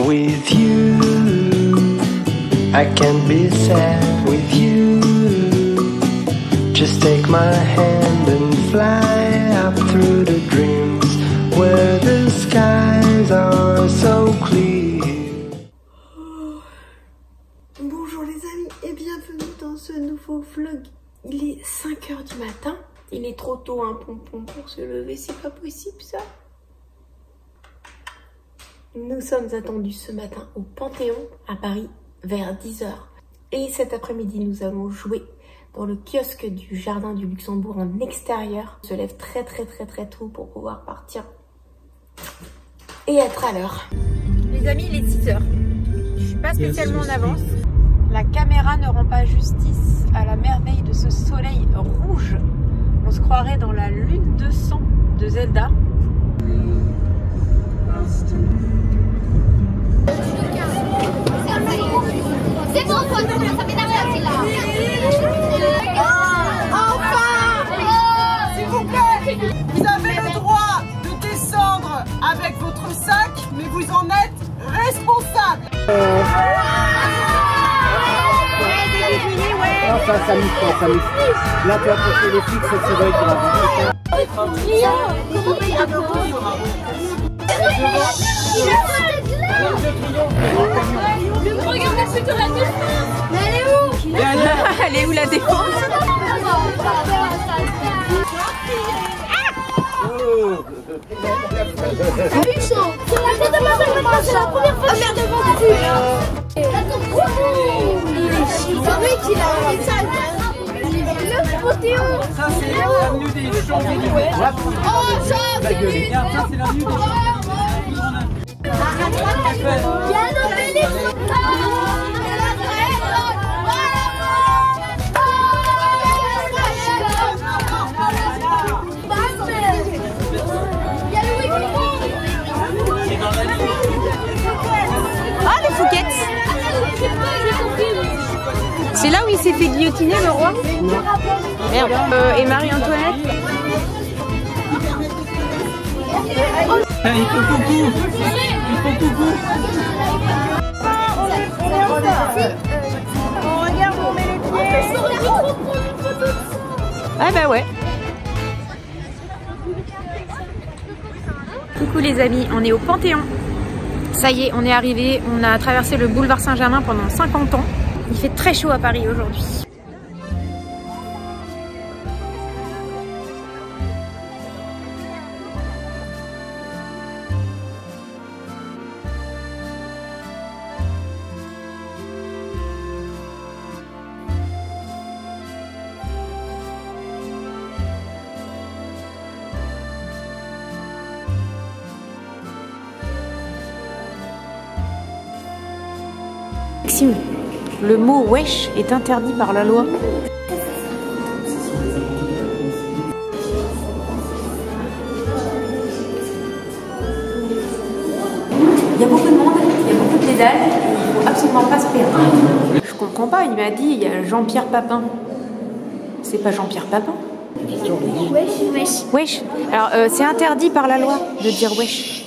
with you. I can't be sad with you. Just take my hand and fly up through the dreams where the skies are so clear. Bonjour les amis et bienvenue dans ce nouveau vlog. Il est 5 h du matin. Il est trop tôt un pompon pour se lever, c'est pas possible ça. Nous sommes attendus ce matin au Panthéon à Paris vers 10 h. Et cet après-midi nous allons jouer dans le kiosque du Jardin du Luxembourg en extérieur. On se lève très tôt pour pouvoir partir et être à l'heure. Les amis, il est 6 h. Je suis pas spécialement en avance. La caméra ne rend pas justice à la merveille de ce soleil rouge. On se croirait dans la lune de sang de Zelda. C'est bon, ça m'énerve là. Enfin, s'il vous plaît, vous avez le droit de descendre avec votre sac, mais vous en êtes responsable. Non, ça m'y fait. Là, tu as approché les flics, c'est vrai qu'il a Regarde la suite de la défense. Mais elle est où? Elle est où la défense? Puissant. C'est la tête de ma mère, c'est la première fois que je suis devant dessus. Il est chiant. C'est vrai qu'il a fait ça. Le Panthéon. Ça, c'est l'avenue des Champs-Élysées. Oh, ça, c'est lui. Ça, c'est l'avenue des Il y a un obélisque. Ah, les Fouquettes! C'est là où il s'est fait guillotiner, le roi? Merde. Et Marie-Antoinette? Il faut coucou. Il faut coucou. On regarde, on met les pieds. Ah bah ouais. Coucou les amis, on est au Panthéon. Ça y est, on est arrivé. On a traversé le boulevard Saint-Germain pendant 50 ans. Il fait très chaud à Paris aujourd'hui. Maxime, le mot wesh est interdit par la loi. Il y a beaucoup de monde, il y a beaucoup de pédales, il ne faut absolument pas se perdre. Je comprends pas, il m'a dit il y a Jean-Pierre Papin. C'est pas Jean-Pierre Papin? Wesh. Wesh. Alors c'est interdit par la loi de dire wesh.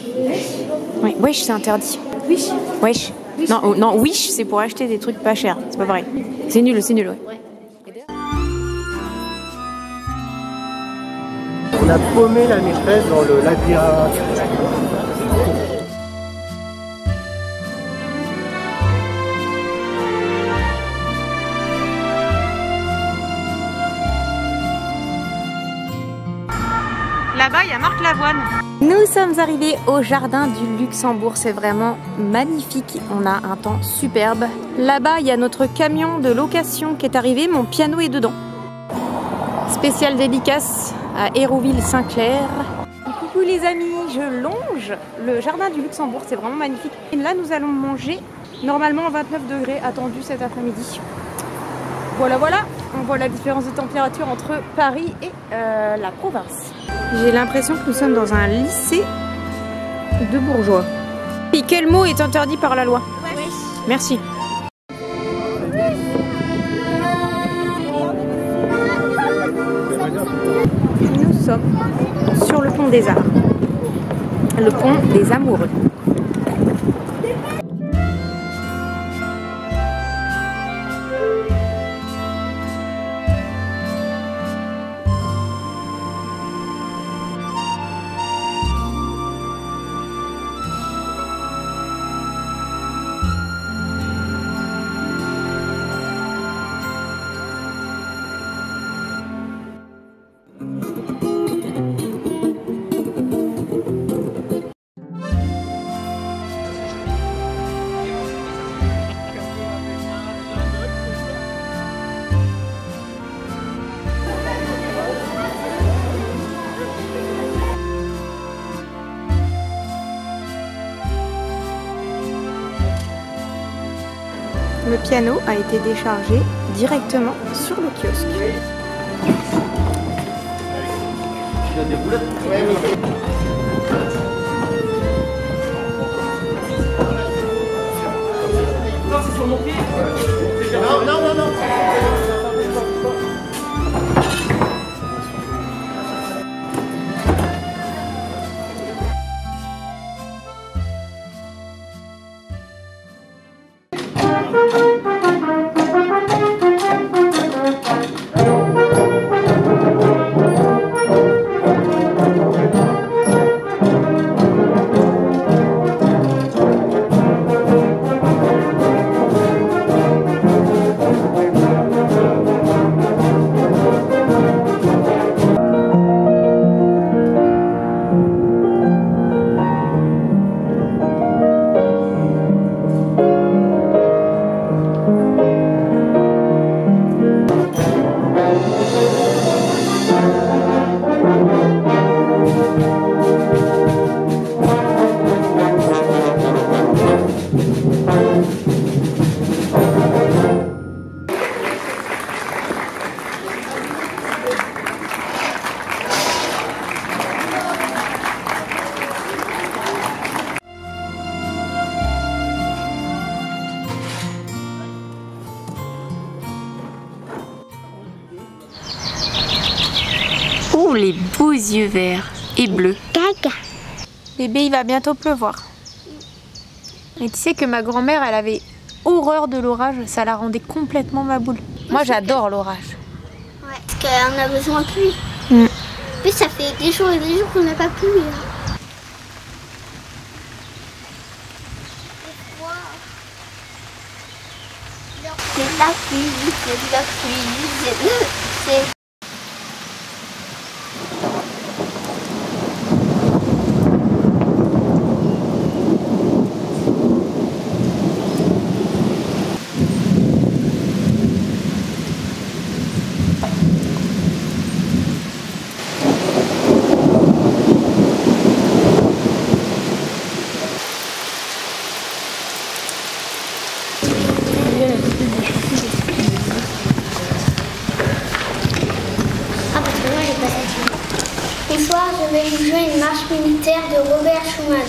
Oui, wesh c'est interdit. Wesh. Wesh. Non, oh, non, wish c'est pour acheter des trucs pas chers. C'est pas pareil. C'est nul, ouais. On a paumé la maîtresse dans le labyrinthe. Là-bas, il y a Marc Lavoine. Nous sommes arrivés au Jardin du Luxembourg. C'est vraiment magnifique. On a un temps superbe. Là-bas, il y a notre camion de location qui est arrivé. Mon piano est dedans. Spécial dédicace à Hérouville-Saint-Clair. Coucou les amis, je longe le Jardin du Luxembourg. C'est vraiment magnifique. Et là, nous allons manger. Normalement, 29 degrés attendu cet après-midi. Voilà. On voit la différence de température entre Paris et la province. J'ai l'impression que nous sommes dans un lycée de bourgeois. Et quel mot est interdit par la loi? Wesh. Merci. Nous sommes sur le pont des Arts. Le pont des Amoureux. Le piano a été déchargé directement sur le kiosque. Non. Oh, les beaux yeux verts et bleus. Caca. Bébé, il va bientôt pleuvoir. Et tu sais que ma grand-mère, elle avait horreur de l'orage, ça la rendait complètement ma boule. Moi, j'adore l'orage. Ouais, parce qu'on a besoin de pluie. Puis ça fait des jours et des jours qu'on n'a pas plu. C'est de la pluie, c'est de la pluie, c'est... Ce soir, je vais vous jouer une marche militaire de Robert Schumann.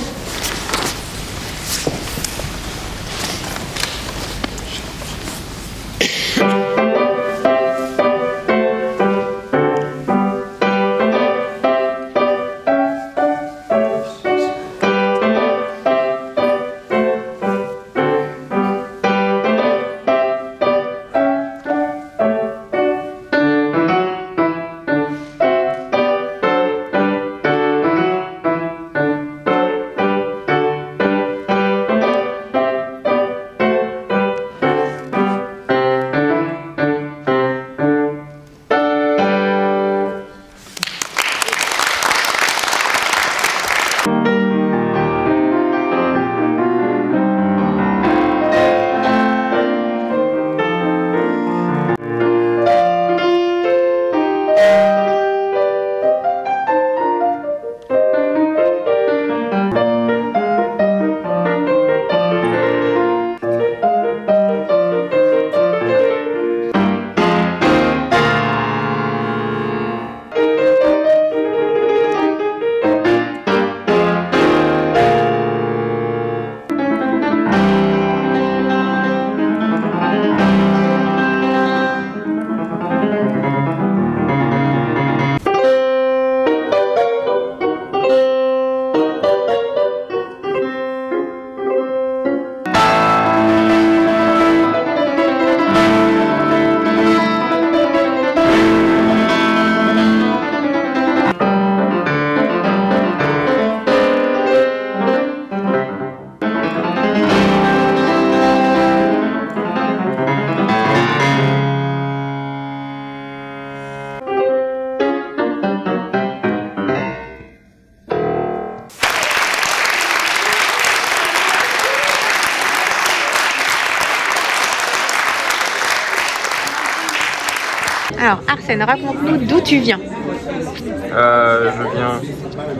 Alors Arsène, raconte-nous d'où tu viens. Je viens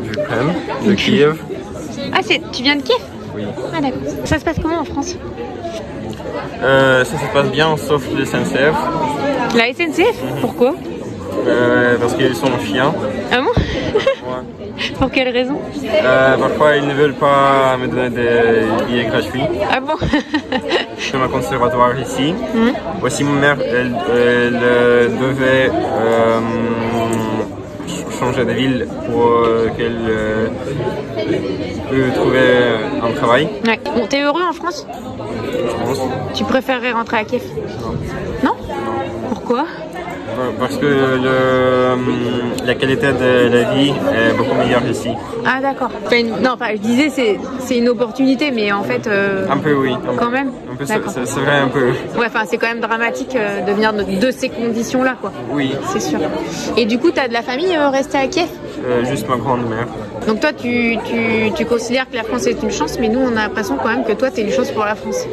d'Ukraine, de Kiev. Ah, tu viens de Kiev? Oui. Ah d'accord. Ça se passe comment en France? Ça se passe bien, sauf le SNCF. La SNCF? Pourquoi? Parce qu'ils sont chiants. Ah bon? Ouais. Pour quelle raison? Parfois, ils ne veulent pas me donner des billets gratuits. Ah bon? Je suis au conservatoire ici. Aussi, ma mère, elle devait changer de ville pour qu'elle puisse trouver un travail. Ouais. Bon, t'es heureux en France? Je pense. Tu préférerais rentrer à Kiev? Non? Pourquoi? Parce que la qualité de la vie est beaucoup meilleure ici. Ah d'accord. Enfin, non, je disais c'est une opportunité, mais en fait... Un peu oui. Quand même. Un peu, c'est vrai un peu. Ouais, enfin c'est quand même dramatique de venir de ces conditions-là, quoi. Oui. C'est sûr. Et du coup, t'as de la famille restée à Kiev? Juste ma grand-mère. Donc toi, tu considères que la France est une chance, mais nous, on a l'impression quand même que toi, t'es une chance pour la France.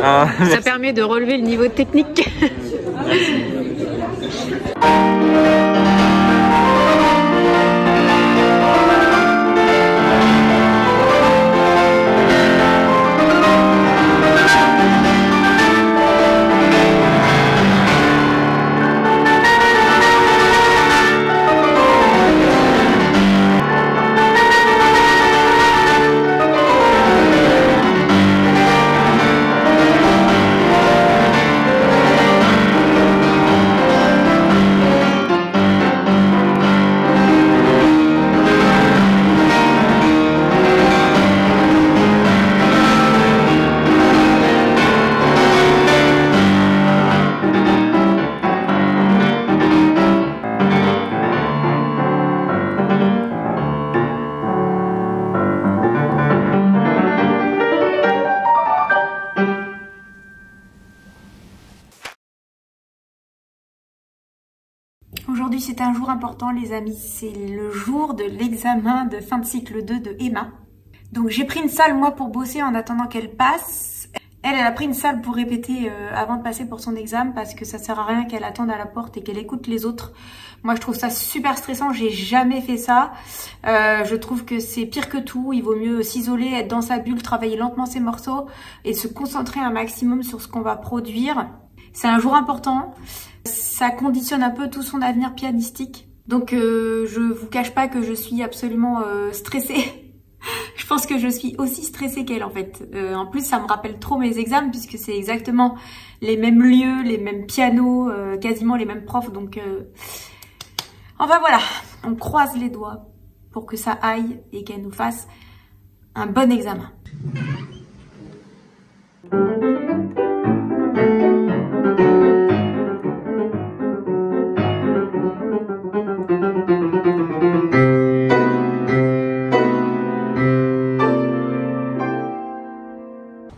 Ah, ça permet de relever le niveau technique. Merci. Aujourd'hui c'est un jour important les amis, c'est le jour de l'examen de fin de cycle 2 de Emma. Donc j'ai pris une salle moi pour bosser en attendant qu'elle passe. Elle a pris une salle pour répéter avant de passer pour son examen parce que ça sert à rien qu'elle attende à la porte et qu'elle écoute les autres. Moi je trouve ça super stressant, j'ai jamais fait ça. Je trouve que c'est pire que tout, il vaut mieux s'isoler, être dans sa bulle, travailler lentement ses morceaux et se concentrer un maximum sur ce qu'on va produire. C'est un jour important. Ça conditionne un peu tout son avenir pianistique. Donc je vous cache pas que je suis absolument stressée. Je pense que je suis aussi stressée qu'elle en fait. En plus ça me rappelle trop mes examens puisque c'est exactement les mêmes lieux, les mêmes pianos, quasiment les mêmes profs. Donc enfin voilà, on croise les doigts pour que ça aille et qu'elle nous fasse un bon examen.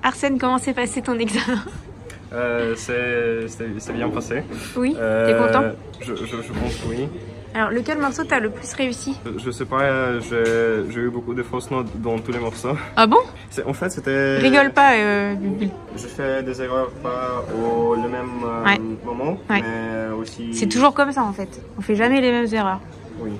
Arsène, comment s'est passé ton examen? C'est bien passé. Oui, t'es content? Je pense que oui. Alors, lequel morceau t'as le plus réussi? Je sais pas, j'ai eu beaucoup de fausses notes dans tous les morceaux. Ah bon? En fait, c'était... Rigole pas, Bulle. Je fais des erreurs pas au le même moment, mais aussi... C'est toujours comme ça en fait, on fait jamais les mêmes erreurs. Oui.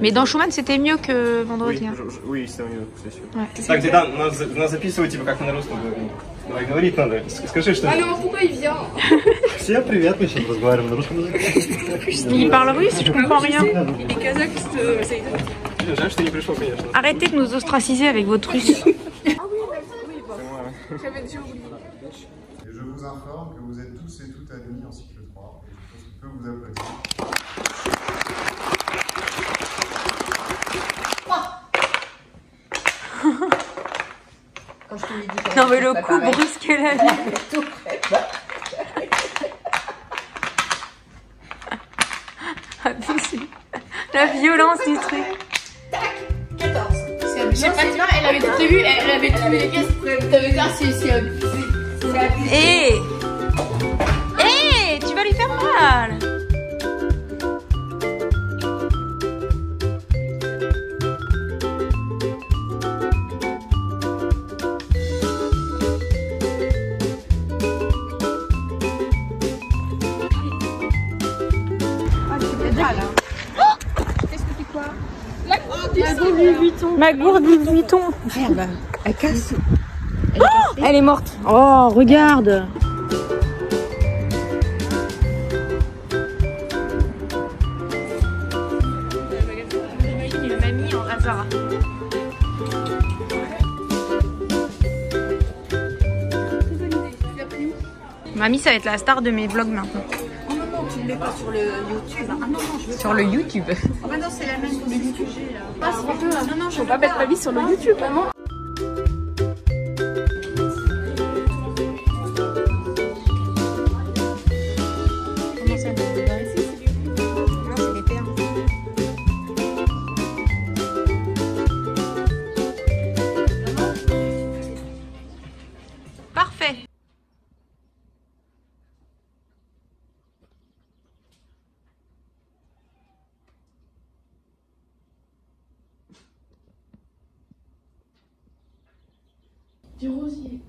Mais dans Schumann, c'était mieux que vendredi. Oui, c'était mieux, c'est sûr. Ouais. Так, Зидан, нас записывают, типа, как мы на русском говорим. Давай, говорить надо. Скажи, что... Алло, pourquoi il vient? Всем привет, мы сейчас разговариваем на русском языке. Il parle russe, je comprends rien. Et kazakh, c'est... Жаль, что не пришел, конечно. Arrêtez de nous ostraciser avec votre russe. Ah oui, j'avais déjà oublié. Et je vous informe que vous êtes tous et toutes admis en cycle 3. Et je peux vous applaudir. Quand je te l'ai dit. Non mais le coup brusque qu'elle a mis. La violence du truc. 14. Je sais pas, elle avait tout prévu, elle avait trouvé les pièces. T'avais dit, c'est Hé, tu vas lui faire mal. Ma gourde Louis Vuitton. Merde. Elle casse. Elle est morte. Oh, regarde. J'imagine une mamie en Hazara. Mamie, ça va être la star de mes vlogs maintenant. Oh non, non, tu ne le mets pas sur le YouTube. Ah non, non, je veux Sur le YouTube. Ah bah non, c'est la même sur le YouTube. Ah, non, non, je veux pas mettre ma vie sur le YouTube, maman. Comment ça, ici? Non, c'est des perles. Parfait. Du rosier.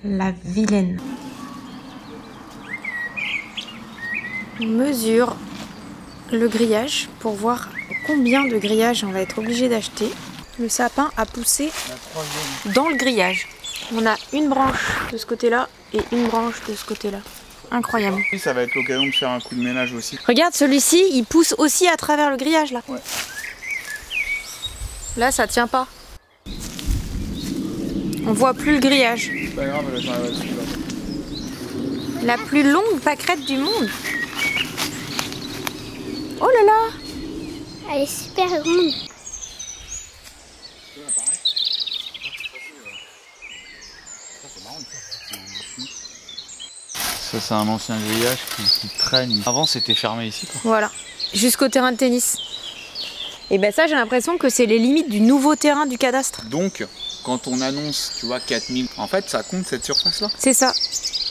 La vilaine. On mesure le grillage pour voir combien de grillage on va être obligé d'acheter. Le sapin a poussé dans le grillage. On a une branche de ce côté-là et une branche de ce côté-là. Incroyable. Oui, ça va être l'occasion de faire un coup de ménage aussi. Regarde, celui-ci, il pousse aussi à travers le grillage là. Ouais. Là, ça tient pas. On voit plus le grillage. C'est pas grave, là, j'arrive là-dessus. La plus longue pâquerette du monde. Oh là là! Elle est super ronde. Ça, c'est un ancien grillage qui traîne. Avant, c'était fermé ici, quoi. Voilà, jusqu'au terrain de tennis. Et ben ça, j'ai l'impression que c'est les limites du nouveau terrain du cadastre. Donc, quand on annonce, tu vois, 4000, en fait, ça compte cette surface-là. C'est ça.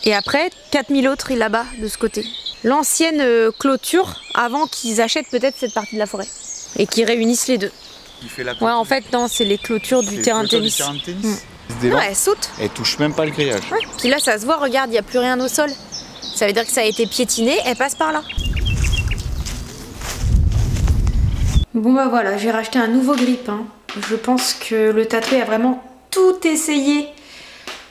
Et après, 4000 autres là-bas, de ce côté. L'ancienne clôture, avant qu'ils achètent peut-être cette partie de la forêt. Et qu'ils réunissent les deux. Il fait la Ouais, en fait, non, c'est les clôtures du terrain de tennis. Non, elle saute. Elle touche même pas le grillage. Ouais. Puis là, ça se voit, regarde, il n'y a plus rien au sol. Ça veut dire que ça a été piétiné, elle passe par là. Bon bah voilà, j'ai racheté un nouveau grille-pain. Je pense que le tatoué a vraiment tout essayé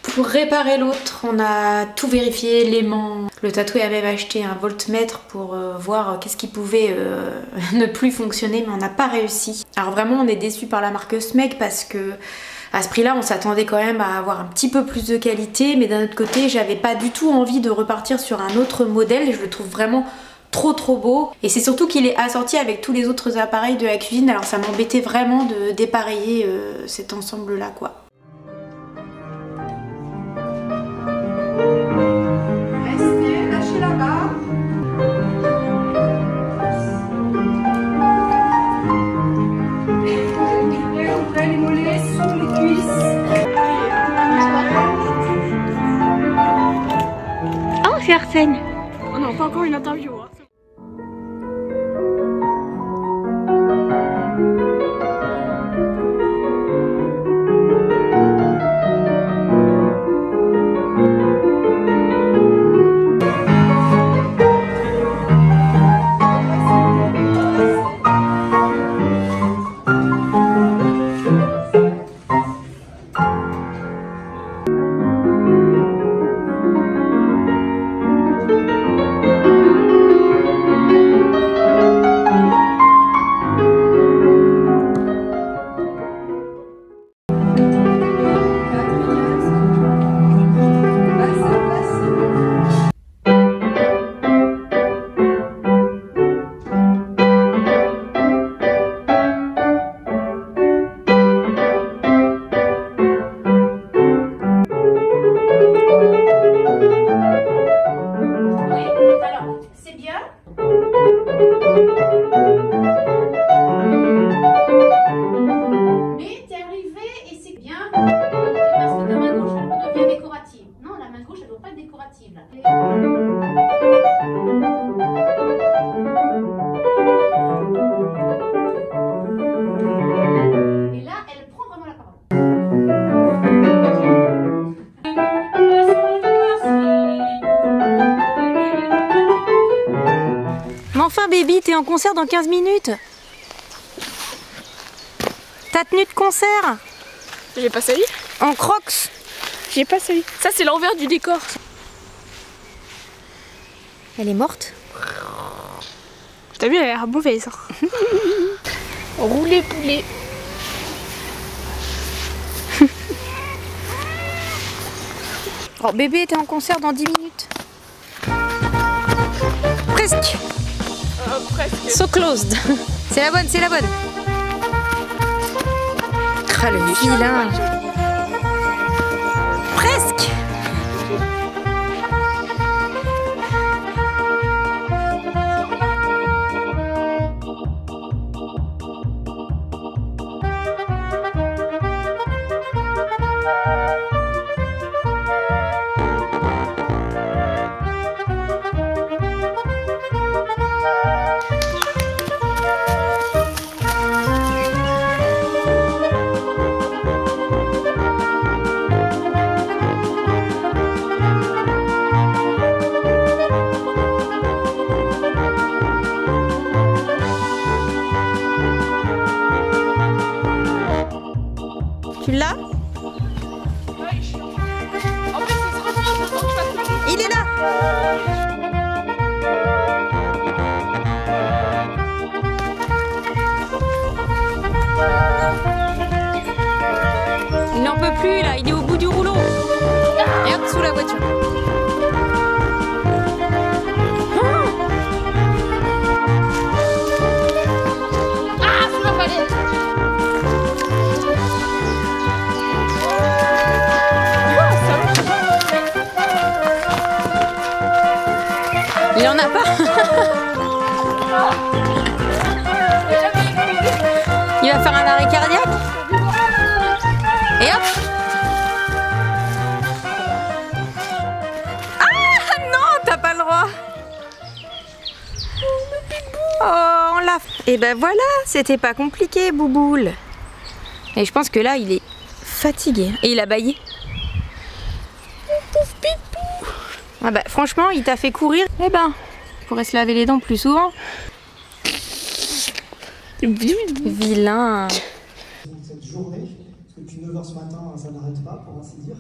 pour réparer l'autre. On a tout vérifié, l'aimant. Le tatoué a même acheté un voltmètre pour voir qu'est-ce qui pouvait ne plus fonctionner, mais on n'a pas réussi. Alors vraiment, on est déçus par la marque Smeg parce que à ce prix-là, on s'attendait quand même à avoir un petit peu plus de qualité, mais d'un autre côté, j'avais pas du tout envie de repartir sur un autre modèle. Je le trouve vraiment trop beau. Et c'est surtout qu'il est assorti avec tous les autres appareils de la cuisine, alors ça m'embêtait vraiment de dépareiller cet ensemble-là, quoi. Restez, lâchez là-bas. Ouvrez les mollets sous les cuisses. Oh, c'est Arsène! Oh non, pas encore une interview. Hein. Enfin baby, t'es en concert dans 15 minutes. Ta tenue de concert. J'ai pas sali. En crocs. J'ai pas sali. Ça c'est l'envers du décor. Elle est morte. T'as vu, elle a l'air mauvaise. Roulé poulet. Oh, bébé était en concert dans 10 minutes. Presque. Presque. So closed. C'est la bonne, c'est la bonne. Ah, le vilain. Presque. Tu l'as? Il est là. Il n'en peut plus là, il est au bout du rouleau. Et hop, sous la voiture. Ah, sous la palette. Il en a pas. Il va faire un arrêt cardiaque. Et hop. Ah non, t'as pas le droit. Oh, on l'a. Et ben voilà, c'était pas compliqué, Bouboule. Et je pense que là, il est fatigué. Et il a bâillé. Pauvre pipou. Ah bah franchement, il t'a fait courir. Eh ben, il pourrait se laver les dents plus souvent. Vilain. Cette journée, parce que depuis 9h ce matin, ça n'arrête pas, pour ainsi dire.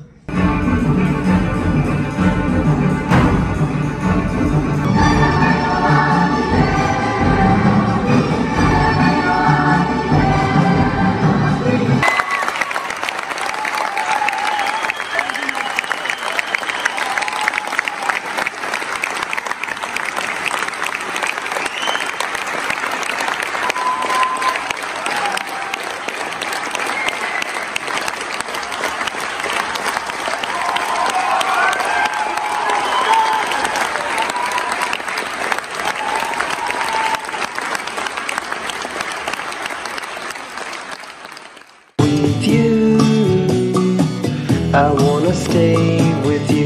I wanna stay with you.